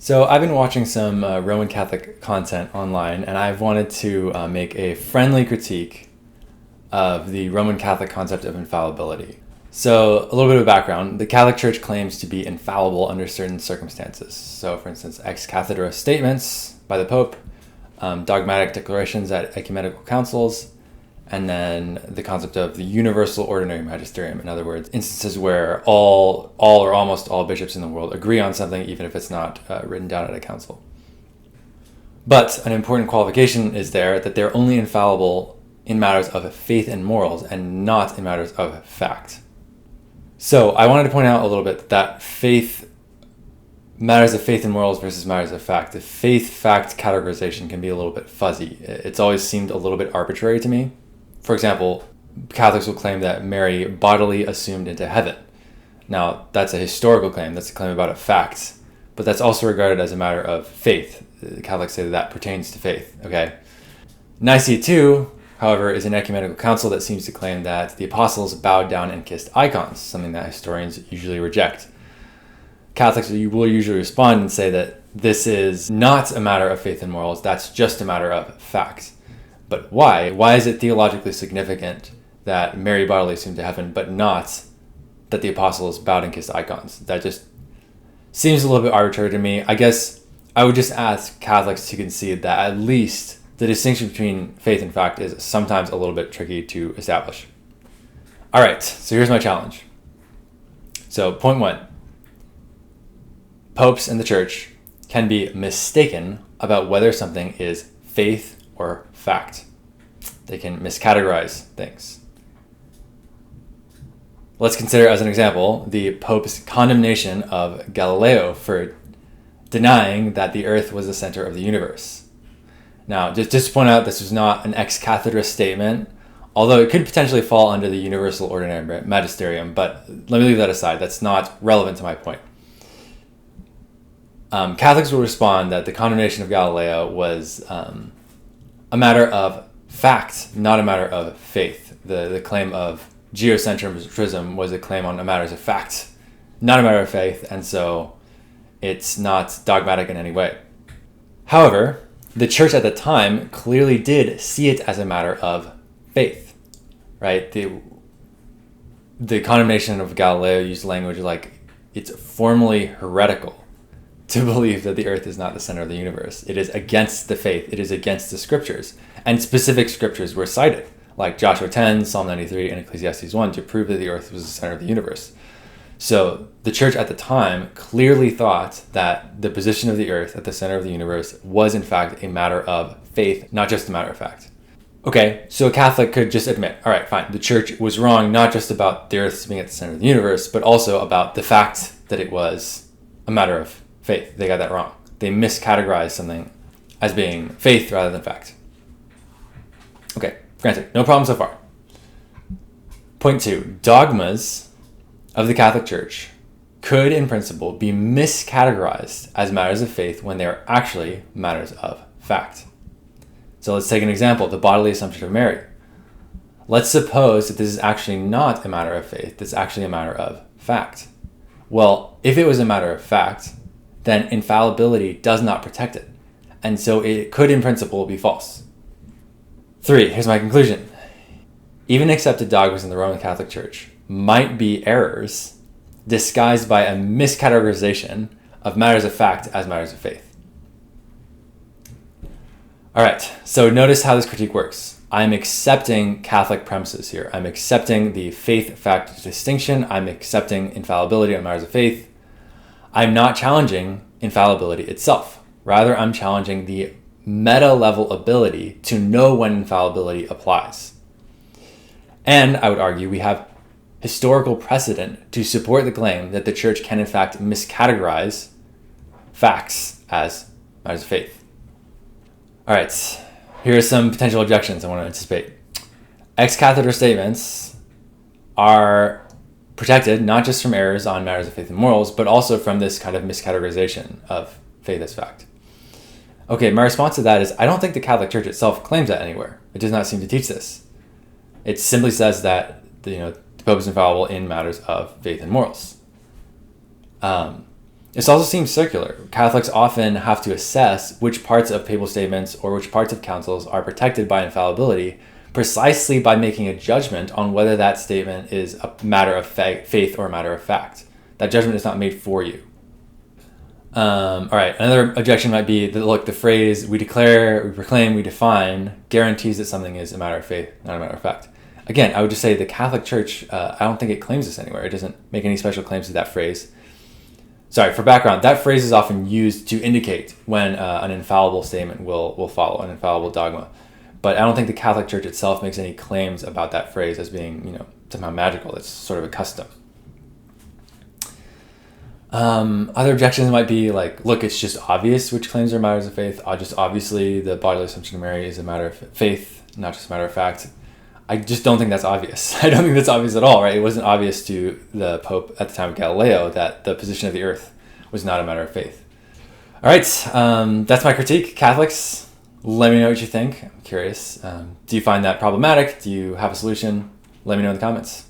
So I've been watching some Roman Catholic content online, and I've wanted to make a friendly critique of the Roman Catholic concept of infallibility. So a little bit of background. The Catholic Church claims to be infallible under certain circumstances. So for instance, ex cathedra statements by the Pope, dogmatic declarations at ecumenical councils, and then the concept of the universal ordinary magisterium. In other words, instances where all or almost all bishops in the world agree on something, even if it's not written down at a council. But an important qualification is there that they're only infallible in matters of faith and morals and not in matters of fact. So I wanted to point out a little bit that matters of faith and morals versus matters of fact. The faith-fact categorization can be a little bit fuzzy. It's always seemed a little bit arbitrary to me. For example, Catholics will claim that Mary bodily assumed into heaven. Now, that's a historical claim. That's a claim about a fact. But that's also regarded as a matter of faith. The Catholics say that pertains to faith, okay? Nicaea II, however, is an ecumenical council that seems to claim that the apostles bowed down and kissed icons, something that historians usually reject. Catholics will usually respond and say that this is not a matter of faith and morals, that's just a matter of fact. But why? Why is it theologically significant that Mary bodily assumed to heaven, but not that the apostles bowed and kissed icons? That just seems a little bit arbitrary to me. I guess I would just ask Catholics to concede that at least the distinction between faith and fact is sometimes a little bit tricky to establish. All right, so here's my challenge. So point one, popes and the church can be mistaken about whether something is faith or fact. They can miscategorize things. Let's consider as an example the Pope's condemnation of Galileo for denying that the earth was the center of the universe. Now, just to point out, this was not an ex cathedra statement, although it could potentially fall under the universal ordinary magisterium, but let me leave that aside. That's not relevant to my point. Catholics will respond that the condemnation of Galileo was a matter of fact, not a matter of faith. The claim of geocentrism was a claim on matters of fact, not a matter of faith, and so it's not dogmatic in any way. However, the church at the time clearly did see it as a matter of faith, right? The condemnation of Galileo used language like it's formally heretical to believe that the earth is not the center of the universe. It is against the faith. It is against the scriptures. And specific scriptures were cited, like Joshua 10, Psalm 93, and Ecclesiastes 1, to prove that the earth was the center of the universe. So the church at the time clearly thought that the position of the earth at the center of the universe was in fact a matter of faith, not just a matter of fact. Okay, so a Catholic could just admit, all right, fine, the church was wrong not just about the earth being at the center of the universe, but also about the fact that it was a matter of faith. They got that wrong. They miscategorized something as being faith rather than fact. Okay, granted, no problem so far. Point two, dogmas of the Catholic Church could, in principle, be miscategorized as matters of faith when they are actually matters of fact. So let's take an example, the bodily assumption of Mary. Let's suppose that this is actually not a matter of faith, it's actually a matter of fact. Well, if it was a matter of fact, then infallibility does not protect it. And so it could, in principle, be false. 3, here's my conclusion. Even accepted dogmas in the Roman Catholic Church might be errors disguised by a miscategorization of matters of fact as matters of faith. All right, so notice how this critique works. I'm accepting Catholic premises here. I'm accepting the faith-fact distinction. I'm accepting infallibility on matters of faith. I'm not challenging infallibility itself. Rather, I'm challenging the meta-level ability to know when infallibility applies. And I would argue we have historical precedent to support the claim that the church can in fact miscategorize facts as matters of faith. All right, here are some potential objections I want to anticipate. Ex cathedra statements are protected not just from errors on matters of faith and morals, but also from this kind of miscategorization of faith as fact. Okay, my response to that is I don't think the Catholic Church itself claims that anywhere. It does not seem to teach this. It simply says that the Pope is infallible in matters of faith and morals. This also seems circular. Catholics often have to assess which parts of papal statements or which parts of councils are protected by infallibility precisely by making a judgment on whether that statement is a matter of faith or a matter of fact. That judgment is not made for you. All right, another objection might be that, look, the phrase "we declare, we proclaim, we define" guarantees that something is a matter of faith, not a matter of fact. Again, I would just say the Catholic Church, I don't think it claims this anywhere. It doesn't make any special claims to that phrase. Sorry, for background, that phrase is often used to indicate when an infallible statement will follow, an infallible dogma. But I don't think the Catholic Church itself makes any claims about that phrase as being, somehow magical. It's sort of a custom. Other objections might be like, look, it's just obvious which claims are matters of faith. Just obviously the bodily assumption of Mary is a matter of faith, not just a matter of fact. I just don't think that's obvious. I don't think that's obvious at all, right? It wasn't obvious to the Pope at the time of Galileo that the position of the earth was not a matter of faith. All right, that's my critique. Catholics, let me know what you think. I'm curious. Do you find that problematic? Do you have a solution? Let me know in the comments.